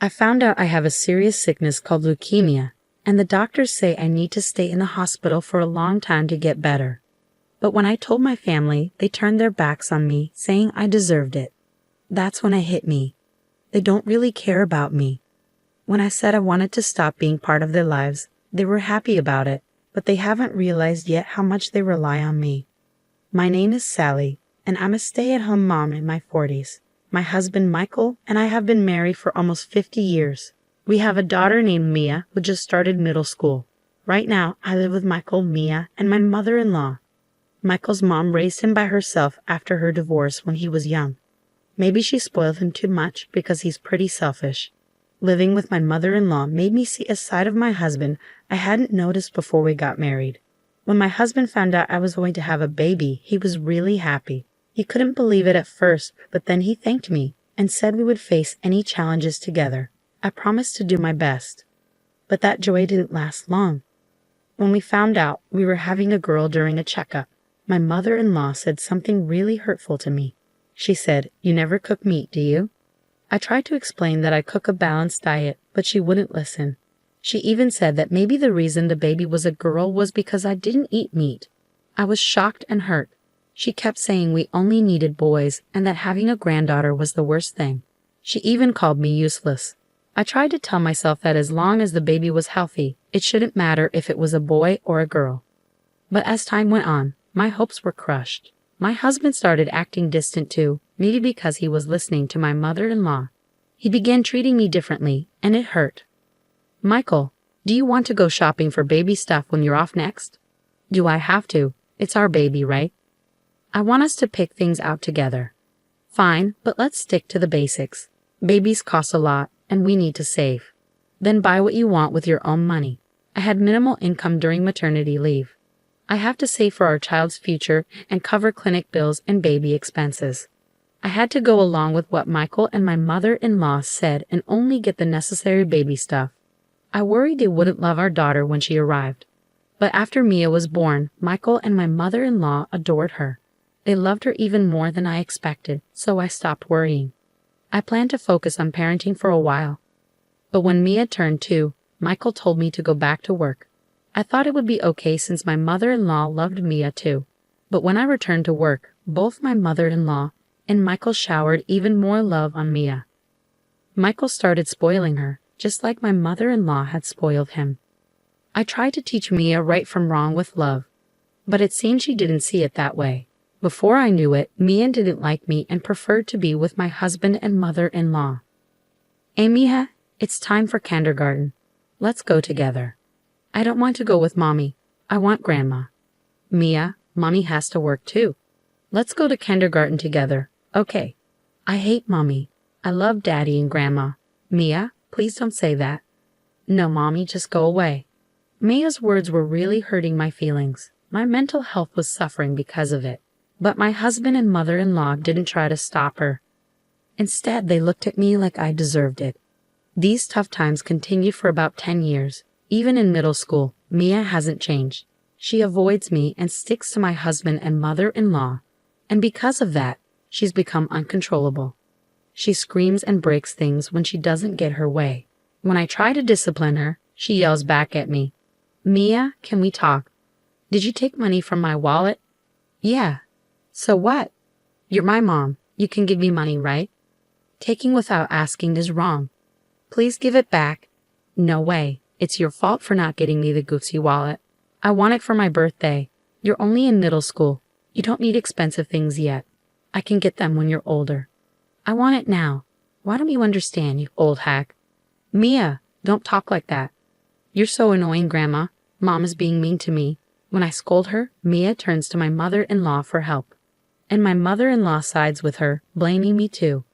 I found out I have a serious sickness called leukemia, and the doctors say I need to stay in the hospital for a long time to get better. But when I told my family, they turned their backs on me, saying I deserved it. That's when it hit me. They don't really care about me. When I said I wanted to stop being part of their lives, they were happy about it, but they haven't realized yet how much they rely on me. My name is Sally, and I'm a stay-at-home mom in my 40s. My husband Michael and I have been married for almost 50 years. We have a daughter named Mia who just started middle school. Right now, I live with Michael, Mia, and my mother-in-law. Michael's mom raised him by herself after her divorce when he was young. Maybe she spoiled him too much because he's pretty selfish. Living with my mother-in-law made me see a side of my husband I hadn't noticed before we got married. When my husband found out I was going to have a baby, he was really happy. He couldn't believe it at first, but then he thanked me and said we would face any challenges together. I promised to do my best. But that joy didn't last long. When we found out we were having a girl during a checkup, my mother-in-law said something really hurtful to me. She said, "You never cook meat, do you?" I tried to explain that I cook a balanced diet, but she wouldn't listen. She even said that maybe the reason the baby was a girl was because I didn't eat meat. I was shocked and hurt. She kept saying we only needed boys and that having a granddaughter was the worst thing. She even called me useless. I tried to tell myself that as long as the baby was healthy, it shouldn't matter if it was a boy or a girl. But as time went on, my hopes were crushed. My husband started acting distant too, maybe because he was listening to my mother-in-law. He began treating me differently, and it hurt. "Michael, do you want to go shopping for baby stuff when you're off next?" "Do I have to? It's our baby, right?" "I want us to pick things out together." "Fine, but let's stick to the basics. Babies cost a lot, and we need to save." "Then buy what you want with your own money." I had minimal income during maternity leave. I have to save for our child's future and cover clinic bills and baby expenses. I had to go along with what Michael and my mother-in-law said and only get the necessary baby stuff. I worried they wouldn't love our daughter when she arrived. But after Mia was born, Michael and my mother-in-law adored her. They loved her even more than I expected, so I stopped worrying. I planned to focus on parenting for a while. But when Mia turned 2, Michael told me to go back to work. I thought it would be okay since my mother-in-law loved Mia too. But when I returned to work, both my mother-in-law and Michael showered even more love on Mia. Michael started spoiling her, just like my mother-in-law had spoiled him. I tried to teach Mia right from wrong with love, but it seemed she didn't see it that way. Before I knew it, Mia didn't like me and preferred to be with my husband and mother-in-law. "Hey Mia, it's time for kindergarten. Let's go together." "I don't want to go with Mommy. I want Grandma." "Mia, Mommy has to work too. Let's go to kindergarten together." "Okay." "I hate Mommy. I love Daddy and Grandma." "Mia, please don't say that." "No, Mommy, just go away." Mia's words were really hurting my feelings. My mental health was suffering because of it. But my husband and mother-in-law didn't try to stop her. Instead, they looked at me like I deserved it. These tough times continued for about 10 years. Even in middle school, Mia hasn't changed. She avoids me and sticks to my husband and mother-in-law. And because of that, she's become uncontrollable. She screams and breaks things when she doesn't get her way. When I try to discipline her, she yells back at me. "Mia, can we talk? Did you take money from my wallet?" "Yeah." "So what? You're my mom. You can give me money, right?" "Taking without asking is wrong." "Please give it back." "No way. It's your fault for not getting me the Gucci wallet. I want it for my birthday. You're only in middle school. You don't need expensive things yet. I can get them when you're older." "I want it now. Why don't you understand, you old hack?" "Mia, don't talk like that." "You're so annoying, Grandma. Mom is being mean to me." When I scold her, Mia turns to my mother-in-law for help. And my mother-in-law sides with her, blaming me too.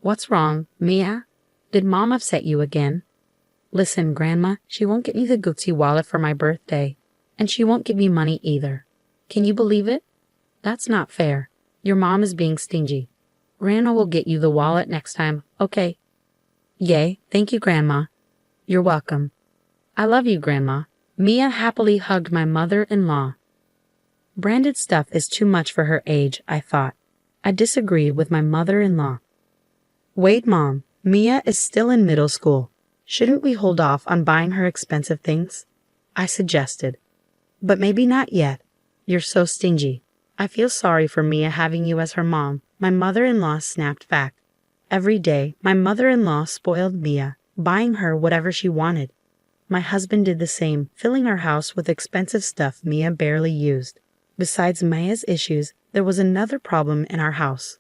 "What's wrong, Mia? Did Mom upset you again?" "Listen, Grandma, she won't get me the Gucci wallet for my birthday. And she won't give me money either. Can you believe it? That's not fair. Your mom is being stingy. Grandma will get you the wallet next time, okay?" "Yay, thank you, Grandma." "You're welcome." "I love you, Grandma." Mia happily hugged my mother-in-law. Branded stuff is too much for her age, I thought. I disagreed with my mother-in-law. "Wait, Mom, Mia is still in middle school. Shouldn't we hold off on buying her expensive things? I suggested. But maybe not yet. You're so stingy. I feel sorry for Mia having you as her mom, my mother-in-law snapped back. Every day, my mother-in-law spoiled Mia, buying her whatever she wanted. My husband did the same, filling our house with expensive stuff Mia barely used. Besides Mia's issues, there was another problem in our house.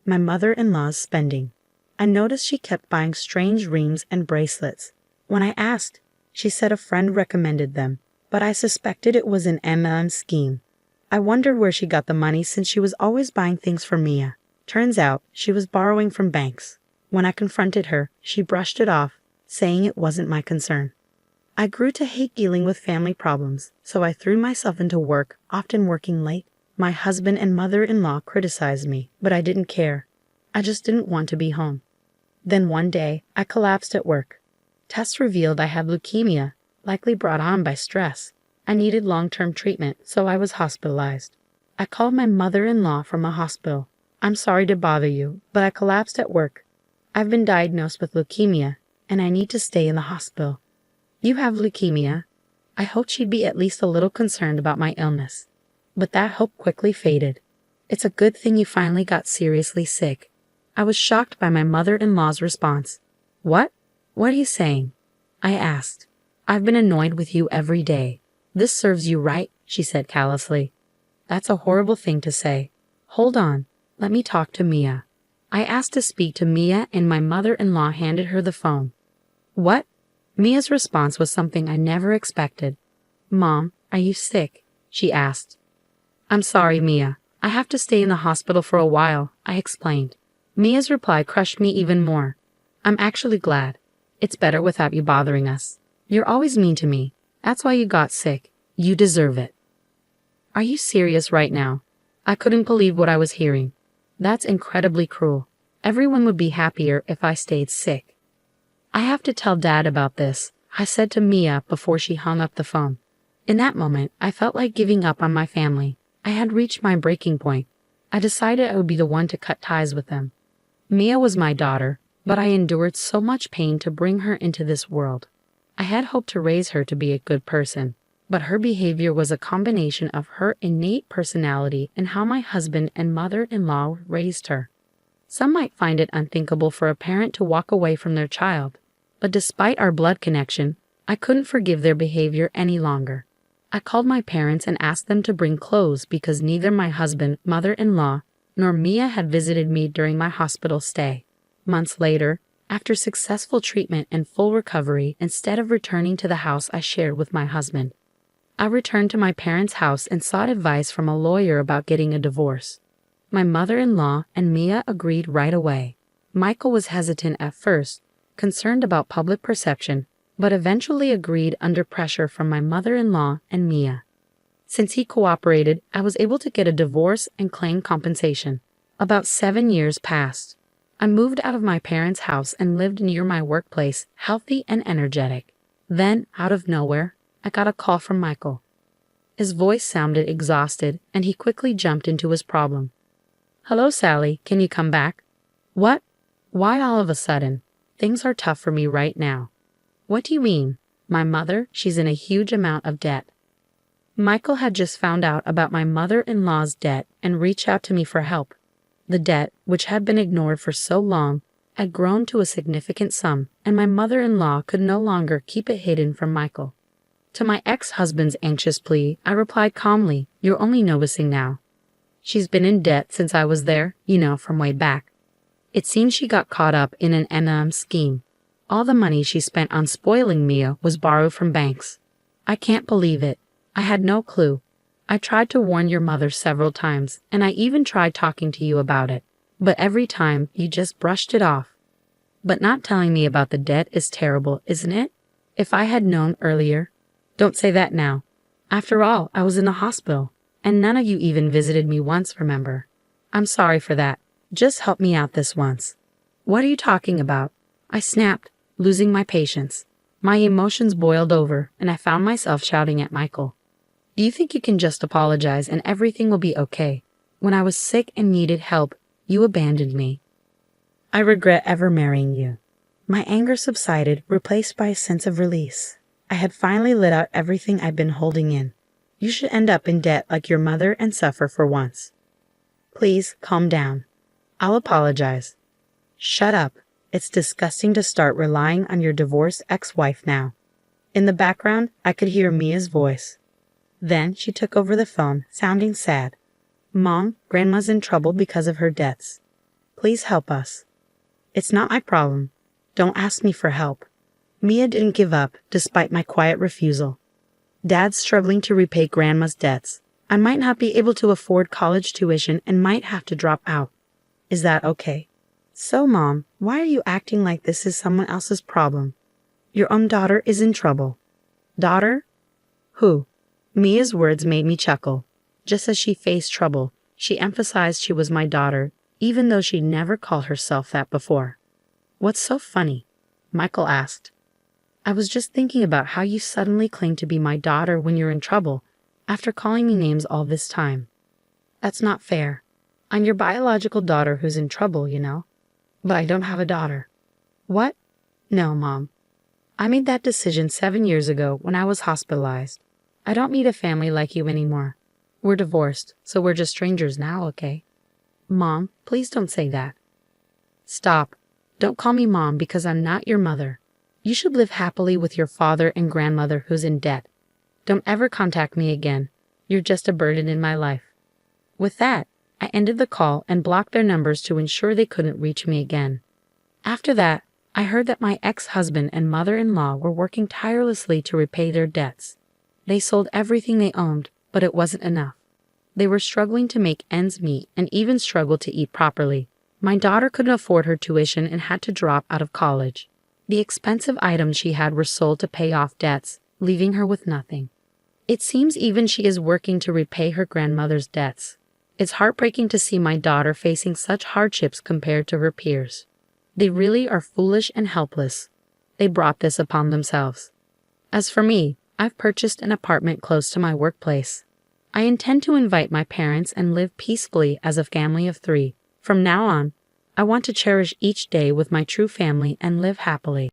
My mother-in-law's spending. I noticed she kept buying strange rings and bracelets. When I asked, she said a friend recommended them, but I suspected it was an MLM scheme. I wondered where she got the money since she was always buying things for Mia. Turns out, she was borrowing from banks. When I confronted her, she brushed it off, saying it wasn't my concern. I grew to hate dealing with family problems, so I threw myself into work, often working late. My husband and mother-in-law criticized me, but I didn't care. I just didn't want to be home. Then one day, I collapsed at work. Tests revealed I had leukemia, likely brought on by stress. I needed long-term treatment, so I was hospitalized. I called my mother-in-law from a hospital. I'm sorry to bother you, but I collapsed at work. I've been diagnosed with leukemia, and I need to stay in the hospital. You have leukemia? I hoped she'd be at least a little concerned about my illness. But that hope quickly faded. It's a good thing you finally got seriously sick. I was shocked by my mother-in-law's response. What? What are you saying? I asked. I've been annoyed with you every day. This serves you right, she said callously. That's a horrible thing to say. Hold on. Let me talk to Mia. I asked to speak to Mia and my mother-in-law handed her the phone. What? Mia's response was something I never expected. Mom, are you sick? She asked. I'm sorry, Mia. I have to stay in the hospital for a while, I explained. Mia's reply crushed me even more. I'm actually glad. It's better without you bothering us. You're always mean to me. That's why you got sick. You deserve it. Are you serious right now? I couldn't believe what I was hearing. That's incredibly cruel. Everyone would be happier if I stayed sick. I have to tell Dad about this, I said to Mia before she hung up the phone. In that moment, I felt like giving up on my family. I had reached my breaking point. I decided I would be the one to cut ties with them. Mia was my daughter, but I endured so much pain to bring her into this world. I had hoped to raise her to be a good person, but her behavior was a combination of her innate personality and how my husband and mother-in-law raised her. Some might find it unthinkable for a parent to walk away from their child, but despite our blood connection, I couldn't forgive their behavior any longer. I called my parents and asked them to bring clothes because neither my husband, mother-in-law, nor Mia had visited me during my hospital stay. Months later, after successful treatment and full recovery, instead of returning to the house I shared with my husband, I returned to my parents' house and sought advice from a lawyer about getting a divorce. My mother-in-law and Mia agreed right away. Michael was hesitant at first, concerned about public perception, but eventually agreed under pressure from my mother-in-law and Mia. Since he cooperated, I was able to get a divorce and claim compensation. About 7 years passed. I moved out of my parents' house and lived near my workplace, healthy and energetic. Then, out of nowhere, I got a call from Michael. His voice sounded exhausted, and he quickly jumped into his problem. Hello, Sally, can you come back? What? Why all of a sudden? Things are tough for me right now. What do you mean? My mother, she's in a huge amount of debt. Michael had just found out about my mother-in-law's debt and reached out to me for help. The debt, which had been ignored for so long, had grown to a significant sum, and my mother-in-law could no longer keep it hidden from Michael. To my ex-husband's anxious plea, I replied calmly, You're only noticing now. She's been in debt since I was there, from way back. It seems she got caught up in an MLM scheme. All the money she spent on spoiling Mia was borrowed from banks. I can't believe it. I had no clue. I tried to warn your mother several times, and I even tried talking to you about it. But every time, you just brushed it off. But not telling me about the debt is terrible, isn't it? If I had known earlier. Don't say that now. After all, I was in the hospital, and none of you even visited me once, remember? I'm sorry for that. Just help me out this once. What are you talking about? I snapped, losing my patience. My emotions boiled over, and I found myself shouting at Michael. Do you think you can just apologize and everything will be okay? When I was sick and needed help, you abandoned me. I regret ever marrying you. My anger subsided, replaced by a sense of release. I had finally let out everything I'd been holding in. You should end up in debt like your mother and suffer for once. Please calm down. I'll apologize. Shut up. It's disgusting to start relying on your divorced ex-wife now. In the background, I could hear Mia's voice. Then she took over the phone, sounding sad. Mom, Grandma's in trouble because of her debts. Please help us. It's not my problem. Don't ask me for help. Mia didn't give up, despite my quiet refusal. Dad's struggling to repay Grandma's debts. I might not be able to afford college tuition and might have to drop out. Is that okay? So, Mom, why are you acting like this is someone else's problem? Your own daughter is in trouble. Daughter? Who? Mia's words made me chuckle. Just as she faced trouble, she emphasized she was my daughter, even though she'd never called herself that before. What's so funny? Michael asked. I was just thinking about how you suddenly claim to be my daughter when you're in trouble, after calling me names all this time. That's not fair. I'm your biological daughter who's in trouble, you know. But I don't have a daughter. What? No, Mom. I made that decision 7 years ago when I was hospitalized. I don't need a family like you anymore. We're divorced, so we're just strangers now, okay? Mom, please don't say that. Stop. Don't call me Mom because I'm not your mother. You should live happily with your father and grandmother who's in debt. Don't ever contact me again. You're just a burden in my life. With that, I ended the call and blocked their numbers to ensure they couldn't reach me again. After that, I heard that my ex-husband and mother-in-law were working tirelessly to repay their debts. They sold everything they owned, but it wasn't enough. They were struggling to make ends meet and even struggled to eat properly. My daughter couldn't afford her tuition and had to drop out of college. The expensive items she had were sold to pay off debts, leaving her with nothing. It seems even she is working to repay her grandmother's debts. It's heartbreaking to see my daughter facing such hardships compared to her peers. They really are foolish and helpless. They brought this upon themselves. As for me, I've purchased an apartment close to my workplace. I intend to invite my parents and live peacefully as a family of 3. From now on, I want to cherish each day with my true family and live happily.